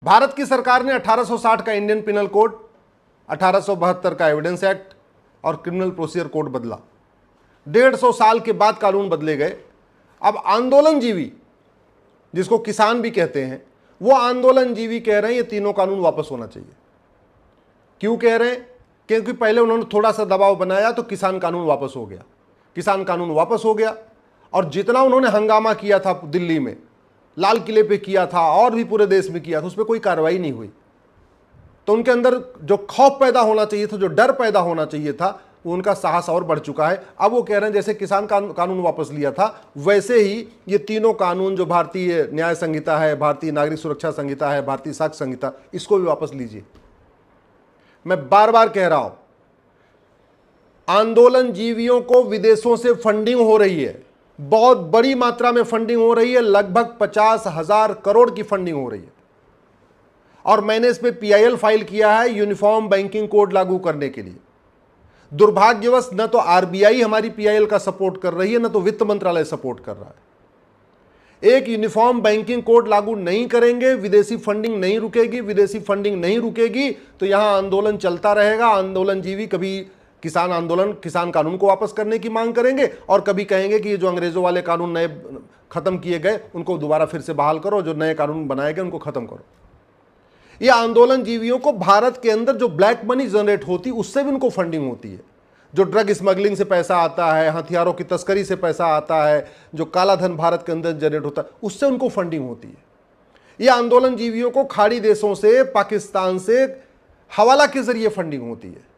भारत की सरकार ने 1860 का इंडियन पिनल कोड, 1872 का एविडेंस एक्ट और क्रिमिनल प्रोसीजर कोड बदला। 150 साल के बाद कानून बदले गए। अब आंदोलनजीवी, जिसको किसान भी कहते हैं, वो आंदोलनजीवी कह रहे हैं ये तीनों कानून वापस होना चाहिए। क्यों कह रहे हैं? क्योंकि पहले उन्होंने थोड़ा सा दबाव बनाया तो किसान कानून वापस हो गया। किसान कानून वापस हो गया और जितना उन्होंने हंगामा किया था दिल्ली में, लाल किले पे किया था और भी पूरे देश में किया था, उस पर कोई कार्रवाई नहीं हुई। तो उनके अंदर जो खौफ पैदा होना चाहिए था, जो डर पैदा होना चाहिए था, वो उनका साहस और बढ़ चुका है। अब वो कह रहे हैं जैसे किसान कानून वापस लिया था, वैसे ही ये तीनों कानून, जो भारतीय न्याय संहिता है, भारतीय नागरिक सुरक्षा संहिता है, भारतीय साक्ष्य संहिता, इसको भी वापस लीजिए। मैं बार बार कह रहा हूं, आंदोलनजीवियों को विदेशों से फंडिंग हो रही है, बहुत बड़ी मात्रा में फंडिंग हो रही है, लगभग 50,000 करोड़ की फंडिंग हो रही है। और मैंने इस पे PIL फाइल किया है यूनिफॉर्म बैंकिंग कोड लागू करने के लिए। दुर्भाग्यवश न तो RBI हमारी PIL का सपोर्ट कर रही है, न तो वित्त मंत्रालय सपोर्ट कर रहा है। एक यूनिफॉर्म बैंकिंग कोड लागू नहीं करेंगे, विदेशी फंडिंग नहीं रुकेगी। विदेशी फंडिंग नहीं रुकेगी तो यहां आंदोलन चलता रहेगा। आंदोलनजीवी कभी किसान कानून को वापस करने की मांग करेंगे और कभी कहेंगे कि ये जो अंग्रेजों वाले कानून नए खत्म किए गए उनको दोबारा फिर से बहाल करो, जो नए कानून बनाए गए उनको खत्म करो। ये आंदोलनजीवियों को भारत के अंदर जो ब्लैक मनी जनरेट होती है उससे भी उनको फंडिंग होती है। जो ड्रग स्मगलिंग से पैसा आता है, हथियारों की तस्करी से पैसा आता है, जो काला धन भारत के अंदर जनरेट होता है, उससे उनको फंडिंग होती है। ये आंदोलनजीवियों को खाड़ी देशों से, पाकिस्तान से हवाला के जरिए फंडिंग होती है।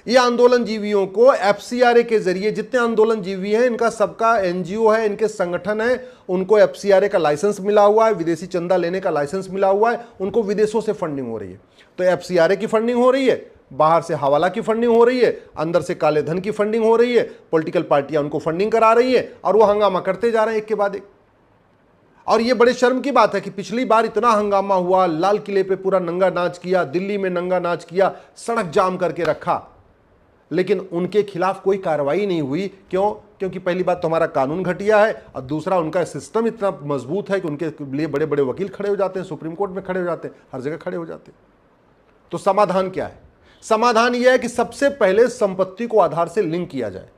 ये आंदोलनजीवियों को FCRA के जरिए, जितने आंदोलनजीवी हैं इनका सबका NGO है, इनके संगठन है, उनको FCRA का लाइसेंस मिला हुआ है, विदेशी चंदा लेने का लाइसेंस मिला हुआ है, उनको विदेशों से फंडिंग हो रही है। तो FCRA की फंडिंग हो रही है, बाहर से हवाला की फंडिंग हो रही है, अंदर से काले धन की फंडिंग हो रही है, पॉलिटिकल पार्टियां उनको फंडिंग करा रही है और वो हंगामा करते जा रहे हैं एक के बाद एक। और ये बड़े शर्म की बात है कि पिछली बार इतना हंगामा हुआ, लाल किले पे पूरा नंगा नाच किया, दिल्ली में नंगा नाच किया, सड़क जाम करके रखा, लेकिन उनके खिलाफ कोई कार्रवाई नहीं हुई। क्यों? क्योंकि पहली बात तो हमारा कानून घटिया है और दूसरा उनका सिस्टम इतना मजबूत है कि उनके लिए बड़े बड़े वकील खड़े हो जाते हैं, सुप्रीम कोर्ट में खड़े हो जाते हैं, हर जगह खड़े हो जाते हैं। तो समाधान क्या है? समाधान यह है कि सबसे पहले संपत्ति को आधार से लिंक किया जाए।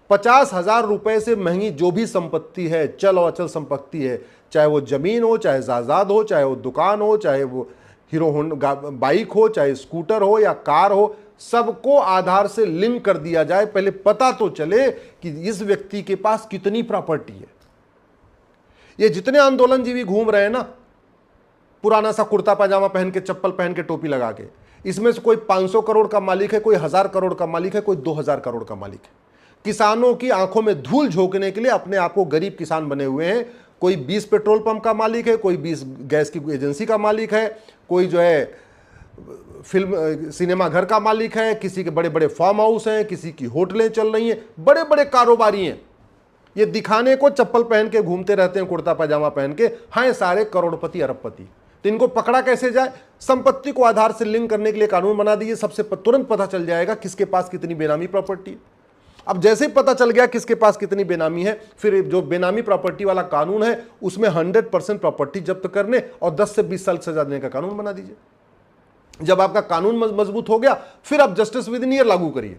50,000 रुपए से महंगी जो भी संपत्ति है, चल और अचल संपत्ति है, चाहे वो जमीन हो, चाहे जायदाद हो, चाहे वो दुकान हो, चाहे वो हीरो होंडा बाइक हो, चाहे स्कूटर हो या कार हो, सबको आधार से लिंक कर दिया जाए। पहले पता तो चले कि इस व्यक्ति के पास कितनी प्रॉपर्टी है। ये जितने आंदोलनजीवी घूम रहे हैं ना, पुराना सा कुर्ता पाजामा पहन के, चप्पल पहन के, टोपी लगा के, इसमें से कोई 500 करोड़ का मालिक है, कोई 1000 करोड़ का मालिक है, कोई 2000 करोड़ का मालिक है। किसानों की आंखों में धूल झोंकने के लिए अपने आप को गरीब किसान बने हुए हैं। कोई 20 पेट्रोल पंप का मालिक है, कोई 20 गैस की एजेंसी का मालिक है, कोई जो है फिल्म सिनेमा घर का मालिक है, किसी के बड़े बड़े फार्म हाउस हैं, किसी की होटलें चल रही हैं, बड़े बड़े कारोबारी हैं। ये दिखाने को चप्पल पहन के घूमते रहते हैं, कुर्ता पाजामा पहन के, हाँ सारे करोड़पति अरबपति। तो इनको पकड़ा कैसे जाए? संपत्ति को आधार से लिंक करने के लिए कानून बना दिए। सबसे तुरंत पता चल जाएगा किसके पास कितनी बेनामी प्रॉपर्टी है। अब जैसे ही पता चल गया किसके पास कितनी बेनामी है, फिर जो बेनामी प्रॉपर्टी वाला कानून है उसमें 100% प्रॉपर्टी जब्त करने और 10 से 20 साल सजा देने का कानून बना दीजिए। जब आपका कानून मजबूत हो गया, फिर आप जस्टिस विद इन ईयर लागू करिए।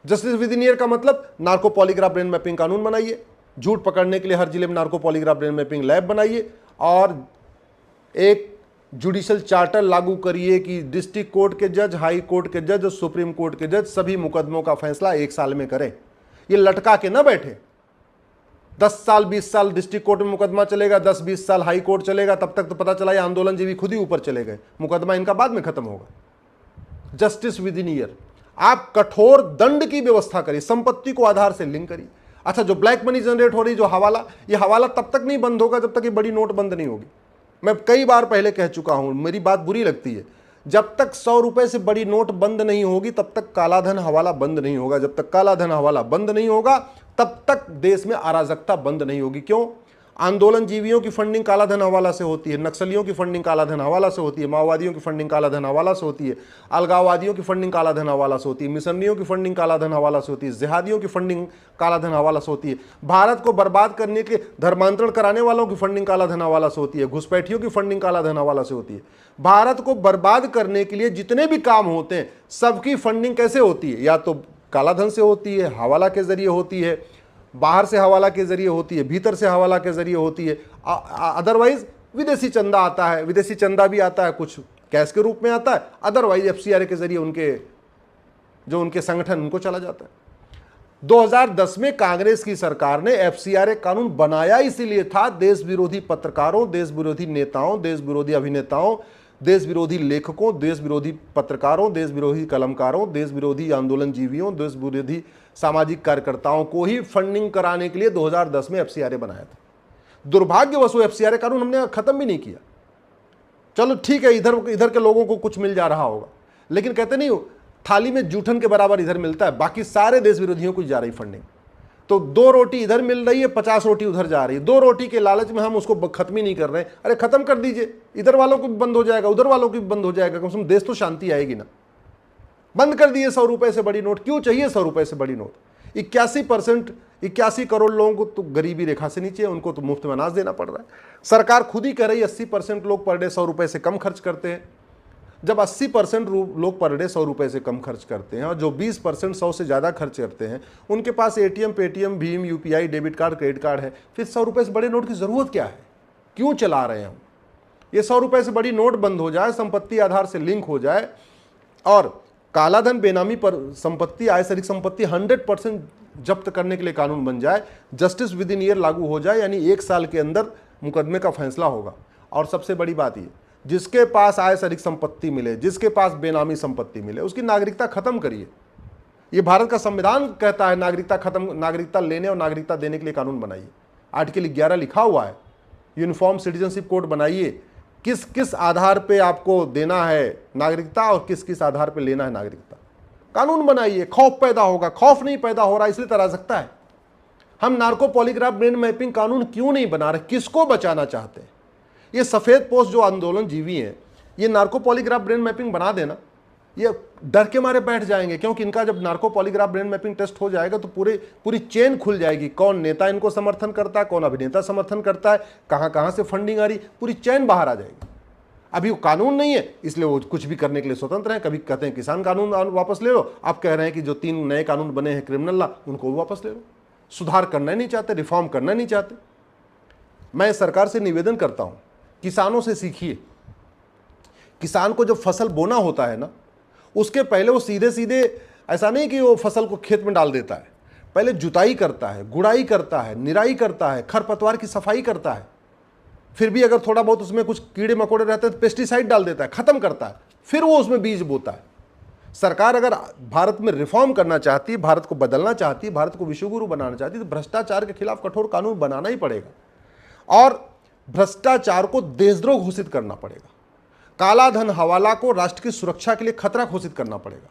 जस्टिस विद इन ईयर का मतलब नार्को पॉलीग्राफ ब्रेन मैपिंग कानून बनाइए, झूठ पकड़ने के लिए हर जिले में narco polygraph brain mapping lab बनाइए और एक जुडिशियल चार्टर लागू करिए कि डिस्ट्रिक्ट कोर्ट के जज, हाई कोर्ट के जज और सुप्रीम कोर्ट के जज सभी मुकदमों का फैसला 1 साल में करें। ये लटका के ना बैठे। 10 साल 20 साल डिस्ट्रिक्ट कोर्ट में मुकदमा चलेगा, 10-20 साल हाई कोर्ट चलेगा, तब तक तो पता चला ये आंदोलनजीवी खुद ही ऊपर चले गए, मुकदमा इनका बाद में खत्म होगा। Justice with in year. आप कठोर दंड की व्यवस्था करिए, संपत्ति को आधार से लिंक करिए। अच्छा, जो ब्लैक मनी जनरेट हो रही, जो हवाला, ये हवाला तब तक नहीं बंद होगा जब तक ये बड़ी नोट बंद नहीं होगी। मैं कई बार पहले कह चुका हूं, मेरी बात बुरी लगती है, जब तक 100 रुपए से बड़ी नोट बंद नहीं होगी तब तक कालाधन हवाला बंद नहीं होगा। जब तक कालाधन हवाला बंद नहीं होगा तब तक देश में अराजकता बंद नहीं होगी। क्यों? आंदोलन जीवियों की फंडिंग कालाधन हवाला से होती है, नक्सलियों की फंडिंग कालाधन हवाला से होती है, माओवादियों की फंडिंग कालाधन हवाला से होती है, अलगाववादियों की फंडिंग कालाधन हवाला से होती है, मिशनरियों की फंडिंग कालाधन हवाला से होती है, जिहादियों की फंडिंग कालाधन हवाला से होती है, भारत को बर्बाद करने के धर्मांतरण कराने वालों की फंडिंग कालाधन हवाला से होती है, घुसपैठियों की फंडिंग कालाधन हवाला से होती है। भारत को बर्बाद करने के लिए जितने भी काम होते हैं सबकी फंडिंग कैसे होती है? या तो कालाधन से होती है, हवाला के जरिए होती है, बाहर से हवाला के जरिए होती है, भीतर से हवाला के जरिए होती है, अदरवाइज विदेशी चंदा आता है। विदेशी चंदा भी आता है, कुछ कैश के रूप में आता है, अदरवाइज एफसीआरए के जरिए उनके संगठन उनको चला जाता है। 2010 में कांग्रेस की सरकार ने एफसीआरए कानून बनाया इसीलिए था, देश विरोधी पत्रकारों, देश विरोधी नेताओं, देश विरोधी अभिनेताओं, देश विरोधी लेखकों, देश विरोधी पत्रकारों, देश विरोधी कलमकारों, देश विरोधी आंदोलन जीवियों, देश विरोधी सामाजिक कार्यकर्ताओं को ही फंडिंग कराने के लिए 2010 में एफसीआरए बनाया था। दुर्भाग्यवश वो एफसीआरए कानून हमने खत्म भी नहीं किया। चलो ठीक है, इधर के लोगों को कुछ मिल जा रहा होगा, लेकिन कहते नहीं हो थाली में जूठन के बराबर इधर मिलता है, बाकी सारे देश विरोधियों को जा रही फंडिंग। तो 2 रोटी इधर मिल रही है, 50 रोटी उधर जा रही है। 2 रोटी के लालच में हम उसको खत्म ही नहीं कर रहे हैं। अरे खत्म कर दीजिए, इधर वालों को भी बंद हो जाएगा, उधर वालों को भी बंद हो जाएगा, कम से कम देश तो शांति आएगी ना। बंद कर दिए 100 रुपए से बड़ी नोट। क्यों चाहिए 100 रुपए से बड़ी नोट? 81 करोड़ लोगों को तो गरीबी रेखा से नीचे है, उनको तो मुफ्त में अनाज देना पड़ रहा है। सरकार खुद ही कह रही है 80% लोग पर डे 100 रुपए से कम खर्च करते हैं। जब 80% लोग पर डे 100 रुपए से कम खर्च करते हैं और जो 20% 100 से ज़्यादा खर्च करते हैं उनके पास एटीएम, पेटीएम, भीम, UPI, debit card, credit card है, फिर 100 रुपए से बड़े नोट की ज़रूरत क्या है? क्यों चला रहे हैं हम? ये 100 रुपए से बड़ी नोट बंद हो जाए, संपत्ति आधार से लिंक हो जाए और कालाधन, बेनामी पर संपत्ति, आय से अधिक संपत्ति 100% जब्त करने के लिए कानून बन जाए, जस्टिस विद इन ईयर लागू हो जाए, यानी 1 साल के अंदर मुकदमे का फैसला होगा। और सबसे बड़ी बात ये, जिसके पास आय से अधिक संपत्ति मिले, जिसके पास बेनामी संपत्ति मिले, उसकी नागरिकता खत्म करिए। ये भारत का संविधान कहता है नागरिकता लेने और नागरिकता देने के लिए कानून बनाइए। आर्टिकल 11 लिखा हुआ है, यूनिफॉर्म सिटीजनशिप कोड बनाइए, किस किस आधार पे आपको देना है नागरिकता और किस किस आधार पे लेना है नागरिकता, कानून बनाइए। खौफ पैदा होगा, खौफ नहीं पैदा हो रहा इसलिए तो अराजकता है। हम नार्को पॉलीग्राफ ब्रेन मैपिंग कानून क्यों नहीं बना रहे? किसको बचाना चाहते हैं? ये सफ़ेद पोस्ट जो आंदोलन जीवी हैं, ये नार्को पॉलीग्राफ ब्रेन मैपिंग बना देना, ये डर के मारे बैठ जाएंगे, क्योंकि इनका जब narco polygraph brain mapping test हो जाएगा तो पूरी चेन खुल जाएगी। कौन नेता इनको समर्थन करता है, कौन अभिनेता समर्थन करता है, कहाँ कहाँ से फंडिंग आ रही, पूरी चेन बाहर आ जाएगी। अभी वो कानून नहीं है इसलिए वो कुछ भी करने के लिए स्वतंत्र है। कभी कहते हैं किसान कानून वापस ले लो, आप कह रहे हैं कि जो 3 नए कानून बने हैं क्रिमिनल लॉ, उनको वापस ले लो। सुधार करना नहीं चाहते, रिफॉर्म करना नहीं चाहते। मैं सरकार से निवेदन करता हूँ, किसानों से सीखिए। किसान को जब फसल बोना होता है ना, उसके पहले वो सीधे ऐसा नहीं कि वो फसल को खेत में डाल देता है, पहले जुताई करता है, गुड़ाई करता है, निराई करता है, खरपतवार की सफाई करता है, फिर भी अगर थोड़ा बहुत उसमें कुछ कीड़े मकोड़े रहते हैं तो पेस्टिसाइड डाल देता है, खत्म करता है, फिर वो उसमें बीज बोता है। सरकार अगर भारत में रिफॉर्म करना चाहती है, भारत को बदलना चाहती है, भारत को विश्वगुरु बनाना चाहती है, तो भ्रष्टाचार के खिलाफ कठोर कानून बनाना ही पड़ेगा और भ्रष्टाचार को देशद्रोह घोषित करना पड़ेगा। काला धन हवाला को राष्ट्र की सुरक्षा के लिए खतरा घोषित करना पड़ेगा।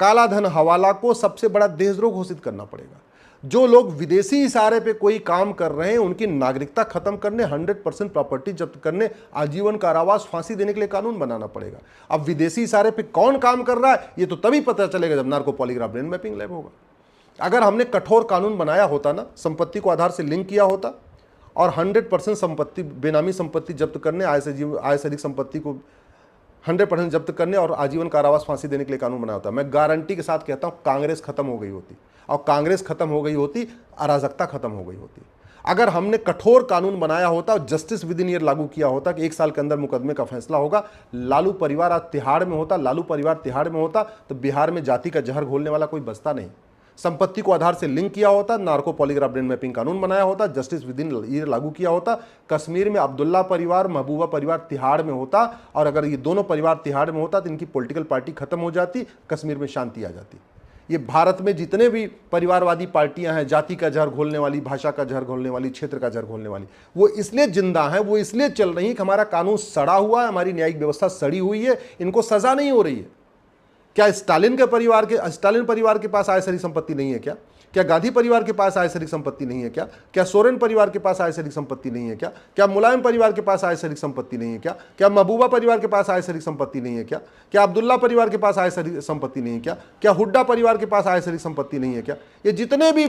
काला धन हवाला को सबसे बड़ा देशद्रोह घोषित करना पड़ेगा। जो लोग विदेशी इशारे पे कोई काम कर रहे हैं उनकी नागरिकता खत्म करने, 100% प्रॉपर्टी जब्त करने, आजीवन कारावास, फांसी देने के लिए कानून बनाना पड़ेगा। अब विदेशी इशारे पे कौन काम कर रहा है ये तो तभी पता चलेगा जब narco polygraph brain mapping lab होगा। अगर हमने कठोर कानून बनाया होता ना, संपत्ति को आधार से लिंक किया होता और 100% संपत्ति, बेनामी संपत्ति जब्त करने, आय से अधिक संपत्ति को 100% जब्त करने और आजीवन कारावास, फांसी देने के लिए कानून बनाया होता, मैं गारंटी के साथ कहता हूं कांग्रेस खत्म हो गई होती। और कांग्रेस खत्म हो गई होती, अराजकता खत्म हो गई होती। अगर हमने कठोर कानून बनाया होता और जस्टिस विद इन ईयर लागू किया होता कि 1 साल के अंदर मुकदमे का फैसला होगा, लालू परिवार आज तिहाड़ में होता, लालू परिवार तिहाड़ में होता तो बिहार में जाति का जहर घोलने वाला कोई बचता नहीं। संपत्ति को आधार से लिंक किया होता, नार्को पॉलीग्राफ ब्रेन मैपिंग कानून बनाया होता, जस्टिस विद इन ईयर लागू किया होता, कश्मीर में अब्दुल्ला परिवार, महबूबा परिवार तिहाड़ में होता और अगर ये दोनों परिवार तिहाड़ में होता तो इनकी पॉलिटिकल पार्टी खत्म हो जाती, कश्मीर में शांति आ जाती। ये भारत में जितने भी परिवारवादी पार्टियां हैं, जाति का जहर घोलने वाली, भाषा का जहर घोलने वाली, क्षेत्र का जहर घोलने वाली, वो इसलिए जिंदा हैं, वो इसलिए चल रही है कि हमारा कानून सड़ा हुआ है, हमारी न्यायिक व्यवस्था सड़ी हुई है, इनको सजा नहीं हो रही है। क्या स्टालिन परिवार के पास आय सारी संपत्ति नहीं है क्या? क्या गांधी परिवार के पास आय से अधिक संपत्ति नहीं है क्या? क्या सोरेन परिवार के पास आय से अधिक संपत्ति नहीं है क्या? क्या मुलायम परिवार के पास आय से अधिक संपत्ति नहीं है क्या? क्या महबूबा परिवार के पास आय से अधिक संपत्ति नहीं है क्या? क्या अब्दुल्ला परिवार के पास आय से अधिक संपत्ति नहीं है क्या? क्या हुड्डा परिवार के पास आय से अधिक संपत्ति नहीं है क्या? ये जितने भी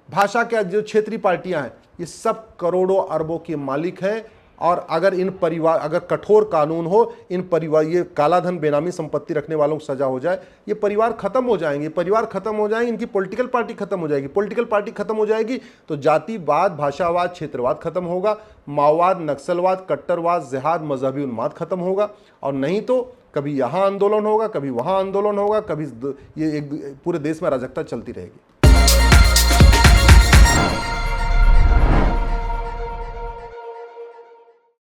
भाषा के जो क्षेत्रीय पार्टियां हैं, ये सब करोड़ों अरबों के मालिक हैं। और अगर इन परिवार, अगर कठोर कानून हो, इन परिवार, ये कालाधन बेनामी संपत्ति रखने वालों को सजा हो जाए, ये परिवार खत्म हो जाएंगे, परिवार खत्म हो जाएंगे, इनकी पॉलिटिकल पार्टी खत्म हो जाएगी। पॉलिटिकल पार्टी खत्म हो जाएगी तो जातिवाद, भाषावाद, क्षेत्रवाद खत्म होगा, माओवाद, नक्सलवाद, कट्टरवाद, जिहाद, मजहबी उन्माद खत्म होगा। और नहीं तो कभी यहाँ आंदोलन होगा, कभी वहाँ आंदोलन होगा, कभी ये एक पूरे देश में अराजकता चलती रहेगी।